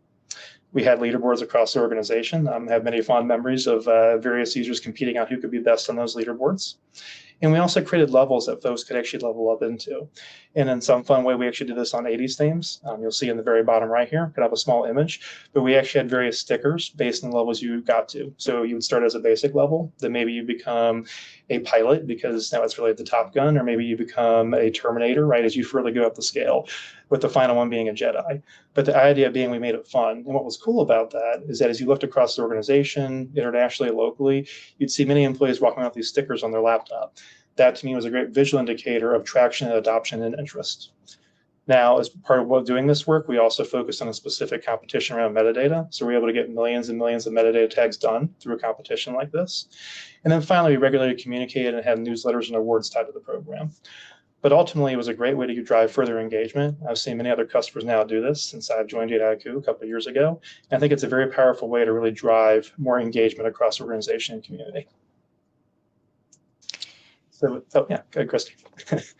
We had leaderboards across the organization, have many fond memories of various users competing on who could be best on those leaderboards. And we also created levels that folks could actually level up into. And in some fun way, we actually did this on 80s themes. You'll see in the very bottom right here, could have a small image, but we actually had various stickers based on the levels you got to. So you would start as a basic level, then maybe you become a pilot because now it's really the Top Gun, or maybe you become a Terminator, right, as you further go up the scale, with the final one being a Jedi. But the idea being we made it fun. And what was cool about that is that as you looked across the organization, internationally, locally, you'd see many employees walking around with these stickers on their laptop. That to me was a great visual indicator of traction and adoption and interest. Now, as part of doing this work, we also focused on a specific competition around metadata. So we're able to get millions and millions of metadata tags done through a competition like this. And then finally, we regularly communicated and had newsletters and awards tied to the program. But ultimately, it was a great way to drive further engagement. I've seen many other customers now do this since I've joined Dataiku a couple of years ago. And I think it's a very powerful way to really drive more engagement across the organization and community. So, oh yeah, go ahead, Christy.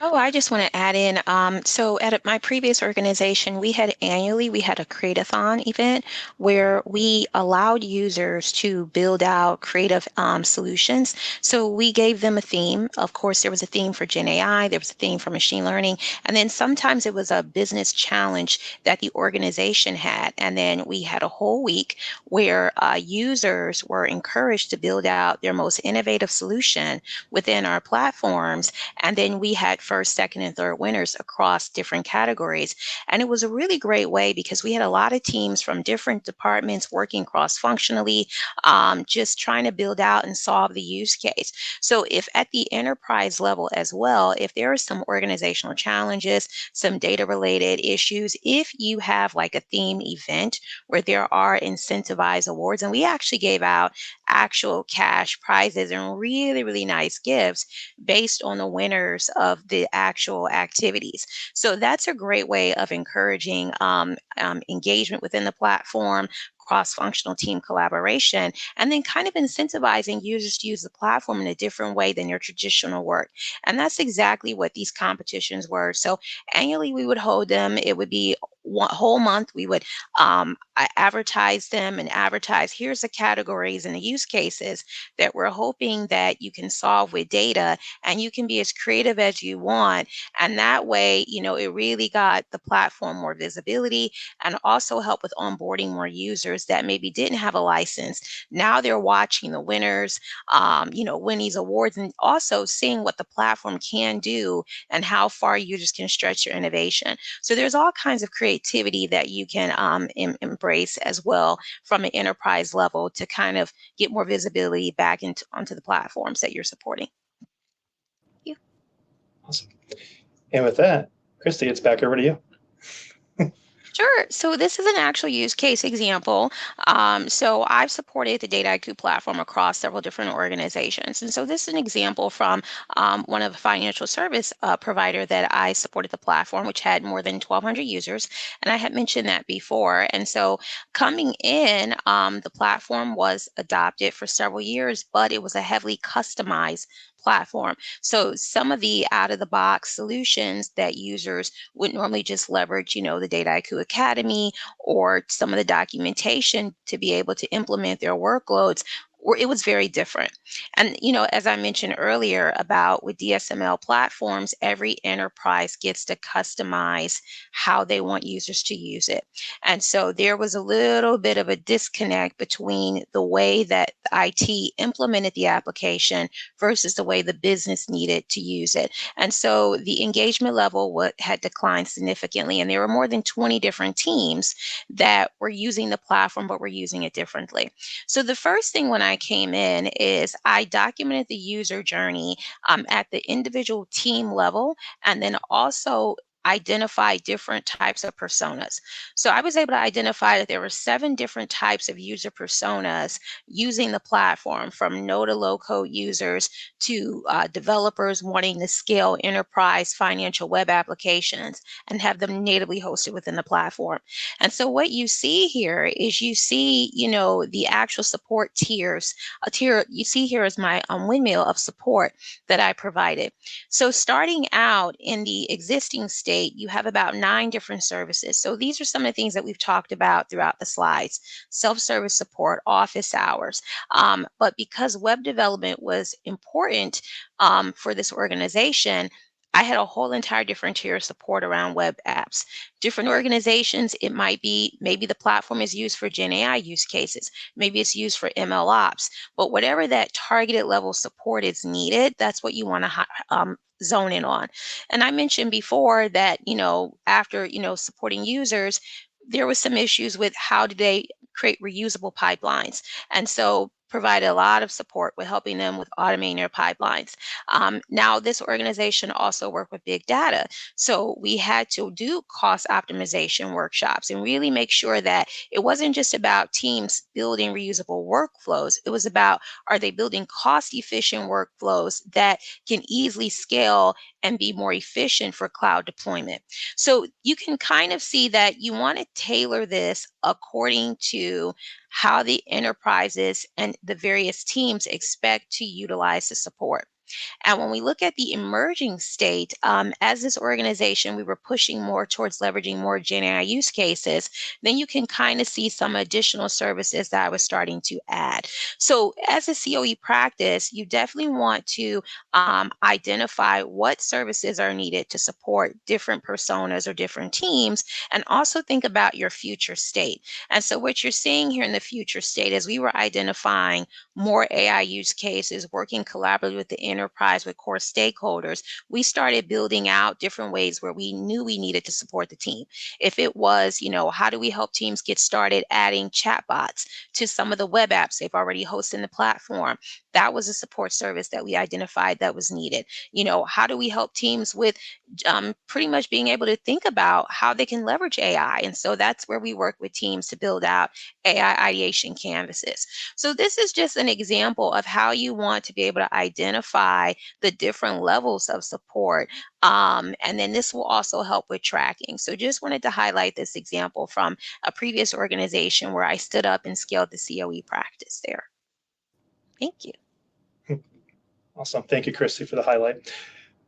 Oh, I just want to add in. So at my previous organization, we had a create-a-thon event where we allowed users to build out creative solutions. So we gave them a theme. Of course, there was a theme for Gen AI, there was a theme for machine learning, and then sometimes it was a business challenge that the organization had. And then we had a whole week where users were encouraged to build out their most innovative solution within our platforms. And then we had first, second, and third winners across different categories. And it was a really great way because we had a lot of teams from different departments working cross-functionally, just trying to build out and solve the use case. So if at the enterprise level as well, if there are some organizational challenges, some data-related issues, if you have like a theme event where there are incentivized awards, and we actually gave out actual cash prizes and really, really nice gifts based on the winners of the actual activities. So that's a great way of encouraging engagement within the platform, cross-functional team collaboration, and then kind of incentivizing users to use the platform in a different way than your traditional work. And that's exactly what these competitions were. So annually we would hold them. It would be whole month, we would advertise them and advertise, here's the categories and the use cases that we're hoping that you can solve with data, and you can be as creative as you want. And that way, it really got the platform more visibility and also help with onboarding more users that maybe didn't have a license. Now they're watching the winners, win these awards, and also seeing what the platform can do and how far users can stretch your innovation. So there's all kinds of creativity that you can embrace as well from an enterprise level to kind of get more visibility back onto the platforms that you're supporting. Yeah. Awesome. And with that, Christy, it's back over to you. Sure. So this is an actual use case example. So I've supported the Dataiku platform across several different organizations. And so this is an example from one of the financial service provider that I supported the platform, which had more than 1,200 users. And I had mentioned that before. And so coming in, the platform was adopted for several years, but it was a heavily customized platform. So some of the out-of-the-box solutions that users would normally just leverage, the Dataiku Academy or some of the documentation to be able to implement their workloads, or it was very different. And, as I mentioned earlier about with DSML platforms, every enterprise gets to customize how they want users to use it. And so there was a little bit of a disconnect between the way that IT implemented the application versus the way the business needed to use it. And so the engagement level had declined significantly. And there were more than 20 different teams that were using the platform, but were using it differently. So the first thing when I came in is I documented the user journey at the individual team level, and then also identify different types of personas. So I was able to identify that there were 7 different types of user personas using the platform, from no to low code users to developers wanting to scale enterprise financial web applications and have them natively hosted within the platform. And so what you see here is you see, the actual support tiers. A tier you see here is my windmill of support that I provided. So starting out in the existing state, you have about 9 different services. So these are some of the things that we've talked about throughout the slides: self-service support, office hours. But because web development was important for this organization, I had a whole entire different tier of support around web apps. Different organizations, it might be maybe the platform is used for Gen AI use cases, maybe it's used for ML ops, but whatever that targeted level support is needed, that's what you want to zone in on. And I mentioned before that, after, supporting users, there was some issues with how do they create reusable pipelines. And so provided a lot of support with helping them with automating their pipelines. Now, this organization also worked with big data. So we had to do cost optimization workshops and really make sure that it wasn't just about teams building reusable workflows. It was about, are they building cost efficient workflows that can easily scale and be more efficient for cloud deployment? So you can kind of see that you want to tailor this according to how the enterprises and the various teams expect to utilize the support. And when we look at the emerging state, as this organization, we were pushing more towards leveraging more Gen AI use cases, then you can kind of see some additional services that I was starting to add. So as a COE practice, you definitely want to identify what services are needed to support different personas or different teams, and also think about your future state. And so what you're seeing here in the future state is we were identifying more AI use cases, working collaboratively with the enterprise, with core stakeholders. We started building out different ways where we knew we needed to support the team. If it was, how do we help teams get started adding chatbots to some of the web apps they've already hosted in the platform? That was a support service that we identified that was needed. How do we help teams with pretty much being able to think about how they can leverage AI? And so that's where we work with teams to build out AI ideation canvases. So this is just an example of how you want to be able to identify the different levels of support. And then this will also help with tracking. So just wanted to highlight this example from a previous organization where I stood up and scaled the COE practice there. Thank you. Awesome. Thank you, Christy, for the highlight.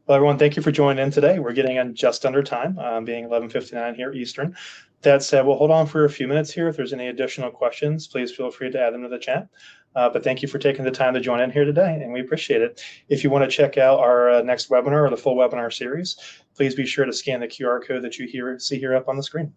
Well, everyone, thank you for joining in today. We're getting in just under time, being 11:59 here Eastern. That said, we'll hold on for a few minutes here. If there's any additional questions, please feel free to add them to the chat. But thank you for taking the time to join in here today, and we appreciate it. If you want to check out our next webinar or the full webinar series, please be sure to scan the QR code that you see here up on the screen.